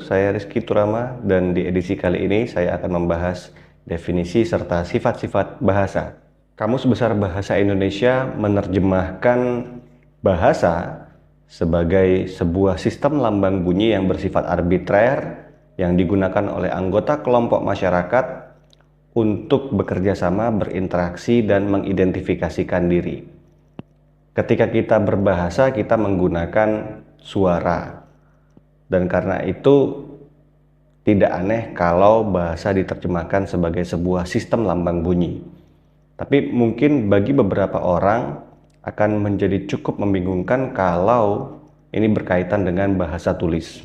saya Rizky Turama dan di edisi kali ini saya akan membahas definisi serta sifat-sifat bahasa. Kamus Besar Bahasa Indonesia menerjemahkan bahasa sebagai sebuah sistem lambang bunyi yang bersifat arbitrer yang digunakan oleh anggota kelompok masyarakat untuk bekerja sama, berinteraksi, dan mengidentifikasikan diri. Ketika kita berbahasa, kita menggunakan suara. Dan karena itu tidak aneh kalau bahasa diterjemahkan sebagai sebuah sistem lambang bunyi. Tapi mungkin bagi beberapa orang akan menjadi cukup membingungkan kalau ini berkaitan dengan bahasa tulis.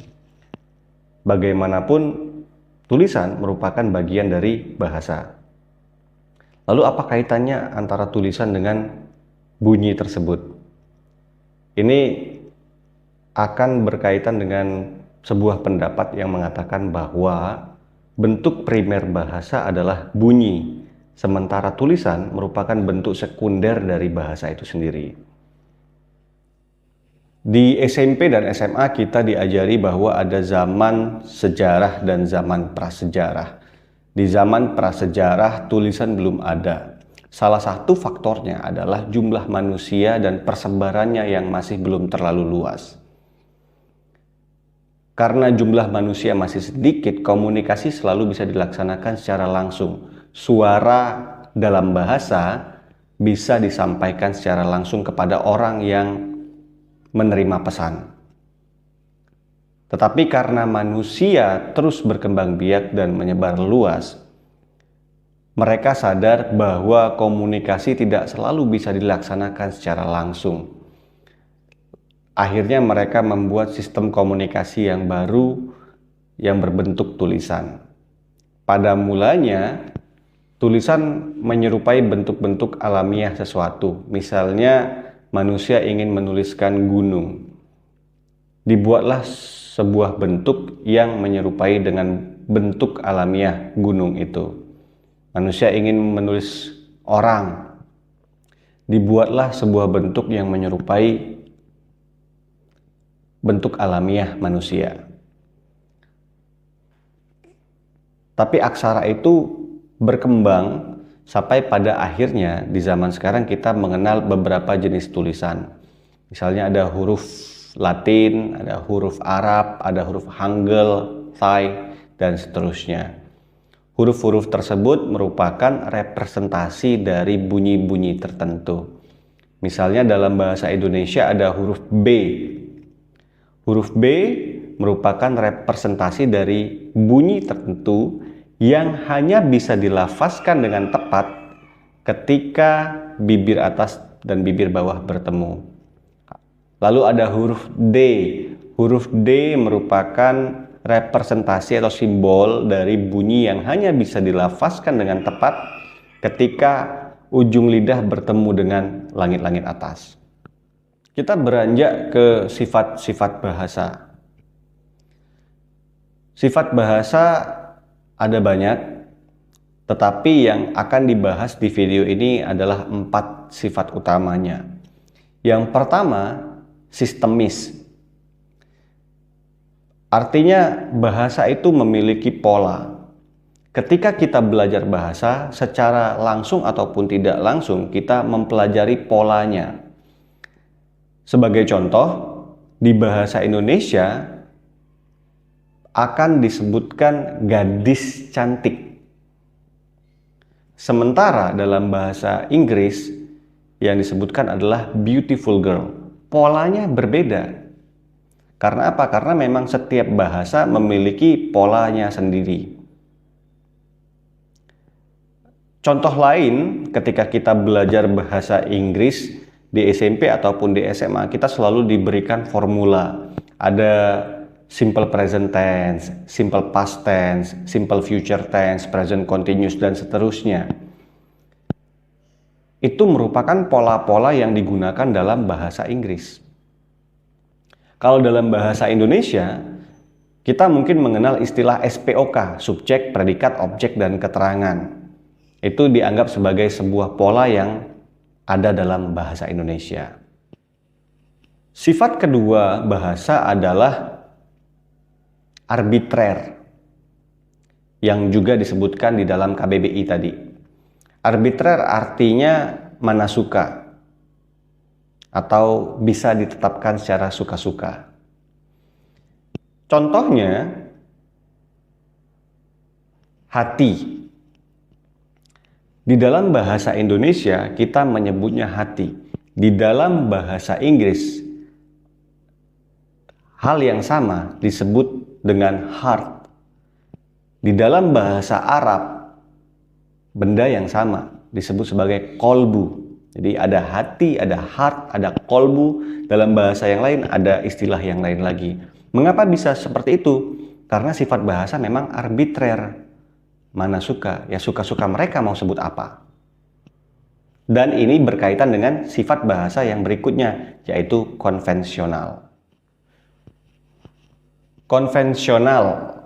Bagaimanapun, tulisan merupakan bagian dari bahasa. Lalu apa kaitannya antara tulisan dengan bunyi tersebut? Ini akan berkaitan dengan sebuah pendapat yang mengatakan bahwa bentuk primer bahasa adalah bunyi, sementara tulisan merupakan bentuk sekunder dari bahasa itu sendiri. Di SMP dan SMA kita diajari bahwa ada zaman sejarah dan zaman prasejarah. Di zaman prasejarah tulisan belum ada. Salah satu faktornya adalah jumlah manusia dan persebarannya yang masih belum terlalu luas. Karena jumlah manusia masih sedikit, komunikasi selalu bisa dilaksanakan secara langsung. Suara dalam bahasa bisa disampaikan secara langsung kepada orang yang menerima pesan. Tetapi karena manusia terus berkembang biak dan menyebar luas, mereka sadar bahwa komunikasi tidak selalu bisa dilaksanakan secara langsung. Akhirnya mereka membuat sistem komunikasi yang baru yang berbentuk tulisan. Pada mulanya, tulisan menyerupai bentuk-bentuk alamiah sesuatu. Misalnya, manusia ingin menuliskan gunung. Dibuatlah sebuah bentuk yang menyerupai dengan bentuk alamiah gunung itu. Manusia ingin menulis orang. Dibuatlah sebuah bentuk yang menyerupai bentuk alamiah manusia. Tapi aksara itu berkembang sampai pada akhirnya di zaman sekarang kita mengenal beberapa jenis tulisan. Misalnya ada huruf Latin, ada huruf Arab, ada huruf Hangul, Thai, dan seterusnya. Huruf-huruf tersebut merupakan representasi dari bunyi-bunyi tertentu. Misalnya dalam bahasa Indonesia ada huruf B. Huruf B merupakan representasi dari bunyi tertentu yang hanya bisa dilafazkan dengan tepat ketika bibir atas dan bibir bawah bertemu. Lalu ada huruf D. Huruf D merupakan representasi atau simbol dari bunyi yang hanya bisa dilafazkan dengan tepat ketika ujung lidah bertemu dengan langit-langit atas. Kita beranjak ke sifat-sifat bahasa. Sifat bahasa ada banyak, tetapi yang akan dibahas di video ini adalah 4 sifat utamanya. Yang pertama, sistemis. Artinya bahasa itu memiliki pola. Ketika kita belajar bahasa, secara langsung ataupun tidak langsung kita mempelajari polanya. Sebagai contoh, di bahasa Indonesia akan disebutkan gadis cantik. Sementara dalam bahasa Inggris yang disebutkan adalah beautiful girl. Polanya berbeda. Karena apa? Karena memang setiap bahasa memiliki polanya sendiri. Contoh lain, ketika kita belajar bahasa Inggris di SMP ataupun di SMA, kita selalu diberikan formula. Ada simple present tense, simple past tense, simple future tense, present continuous, dan seterusnya. Itu merupakan pola-pola yang digunakan dalam bahasa Inggris. Kalau dalam bahasa Indonesia, kita mungkin mengenal istilah SPOK, subjek, predikat, objek, dan keterangan. Itu dianggap sebagai sebuah pola yang ada dalam bahasa Indonesia. Sifat kedua bahasa adalah arbitrer yang juga disebutkan di dalam KBBI tadi. Arbitrer artinya mana suka atau bisa ditetapkan secara suka-suka. Contohnya hati. Di dalam bahasa Indonesia kita menyebutnya hati. Di dalam bahasa Inggris hal yang sama disebut dengan heart. Di dalam bahasa Arab, benda yang sama disebut sebagai kolbu. Jadi ada hati, ada heart, ada kolbu. Dalam bahasa yang lain ada istilah yang lain lagi. Mengapa bisa seperti itu? Karena sifat bahasa memang arbitrer. Mana suka, ya suka-suka mereka mau sebut apa. Dan ini berkaitan dengan sifat bahasa yang berikutnya, yaitu konvensional. Konvensional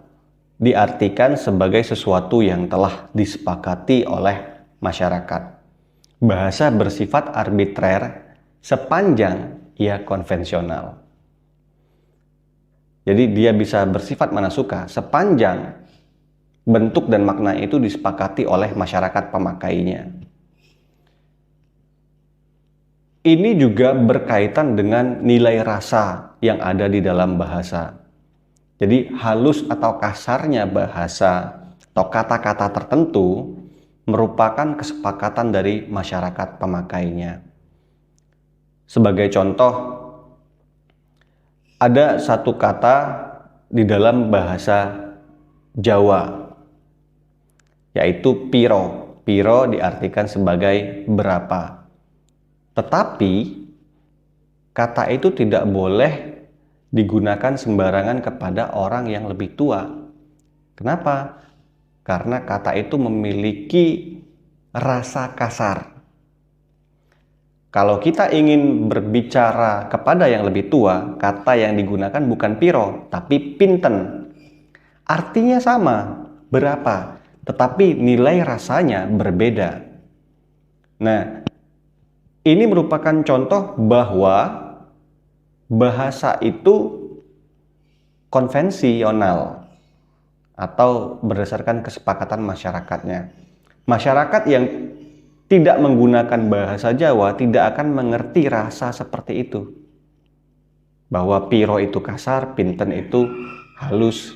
diartikan sebagai sesuatu yang telah disepakati oleh masyarakat. Bahasa bersifat arbitrer sepanjang ia konvensional. Jadi dia bisa bersifat mana suka sepanjang bentuk dan makna itu disepakati oleh masyarakat pemakainya. Ini juga berkaitan dengan nilai rasa yang ada di dalam bahasa. Jadi halus atau kasarnya bahasa atau kata-kata tertentu merupakan kesepakatan dari masyarakat pemakainya. Sebagai contoh, ada satu kata di dalam bahasa Jawa, yaitu piro. Piro diartikan sebagai berapa. Tetapi kata itu tidak boleh digunakan sembarangan kepada orang yang lebih tua. Kenapa? Karena kata itu memiliki rasa kasar. Kalau kita ingin berbicara kepada yang lebih tua, kata yang digunakan bukan piro, tapi pinten. Artinya sama, berapa, tetapi nilai rasanya berbeda. Nah, ini merupakan contoh bahwa bahasa itu konvensional atau berdasarkan kesepakatan masyarakatnya. Masyarakat yang tidak menggunakan bahasa Jawa tidak akan mengerti rasa seperti itu. Bahwa piro itu kasar, pinten itu halus.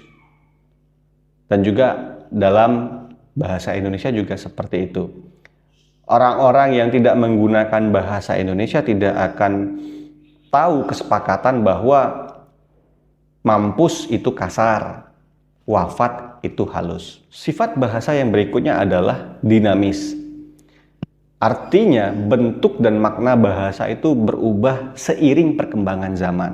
Dan juga dalam bahasa Indonesia juga seperti itu. Orang-orang yang tidak menggunakan bahasa Indonesia tidak akan tahu kesepakatan bahwa mampus itu kasar, wafat itu halus. Sifat bahasa yang berikutnya adalah dinamis. Artinya bentuk dan makna bahasa itu berubah seiring perkembangan zaman.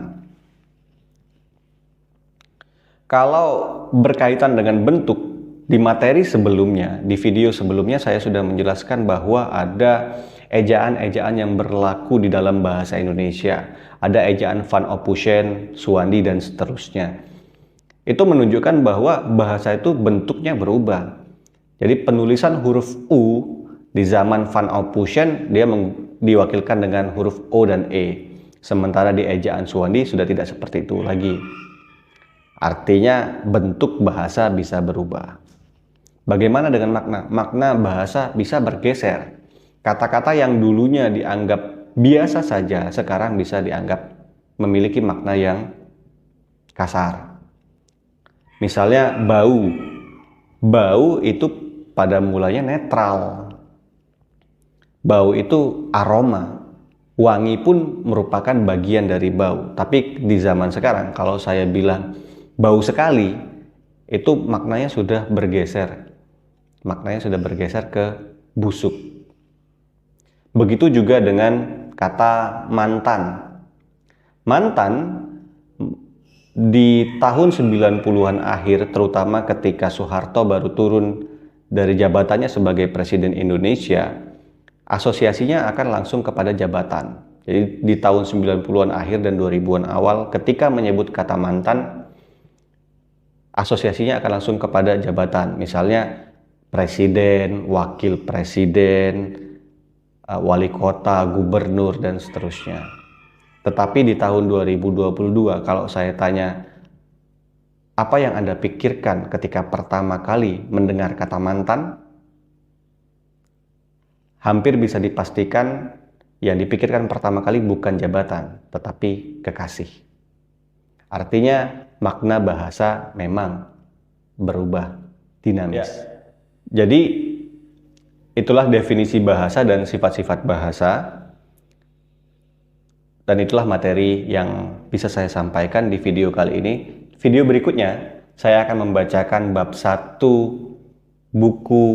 Kalau berkaitan dengan bentuk, di materi sebelumnya, di video sebelumnya saya sudah menjelaskan bahwa ada ejaan-ejaan yang berlaku di dalam bahasa Indonesia. Ada ejaan Van Ophusen, Suwandi, dan seterusnya. Itu menunjukkan bahwa bahasa itu bentuknya berubah. Jadi penulisan huruf U di zaman Van Ophusen dia diwakilkan dengan huruf O dan E. Sementara di ejaan Suwandi sudah tidak seperti itu lagi. Artinya bentuk bahasa bisa berubah. Bagaimana dengan makna? Makna bahasa bisa bergeser. Kata-kata yang dulunya dianggap biasa saja, sekarang bisa dianggap memiliki makna yang kasar. Misalnya bau. Bau itu pada mulanya netral. Bau itu aroma. Wangi pun merupakan bagian dari bau. Tapi di zaman sekarang, kalau saya bilang bau sekali, itu maknanya sudah bergeser. Maknanya sudah bergeser ke busuk. Begitu juga dengan kata mantan. Mantan di tahun 90-an akhir, terutama ketika Soeharto baru turun dari jabatannya sebagai Presiden Indonesia, asosiasinya akan langsung kepada jabatan. Jadi di tahun 90-an akhir dan 2000-an awal, ketika menyebut kata mantan, asosiasinya akan langsung kepada jabatan. Misalnya presiden, wakil presiden, wali kota, gubernur, dan seterusnya. Tetapi di tahun 2022, kalau saya tanya Apa yang Anda pikirkan ketika pertama kali mendengar kata mantan? Hampir bisa dipastikan yang dipikirkan pertama kali bukan jabatan, tetapi kekasih. Artinya makna bahasa memang berubah, dinamis. Jadi itulah definisi bahasa dan sifat-sifat bahasa. Dan itulah materi yang bisa saya sampaikan di video kali ini. Video berikutnya, saya akan membacakan bab 1 buku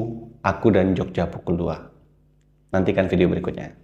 Aku dan Jogja Pukul 2. Nantikan video berikutnya.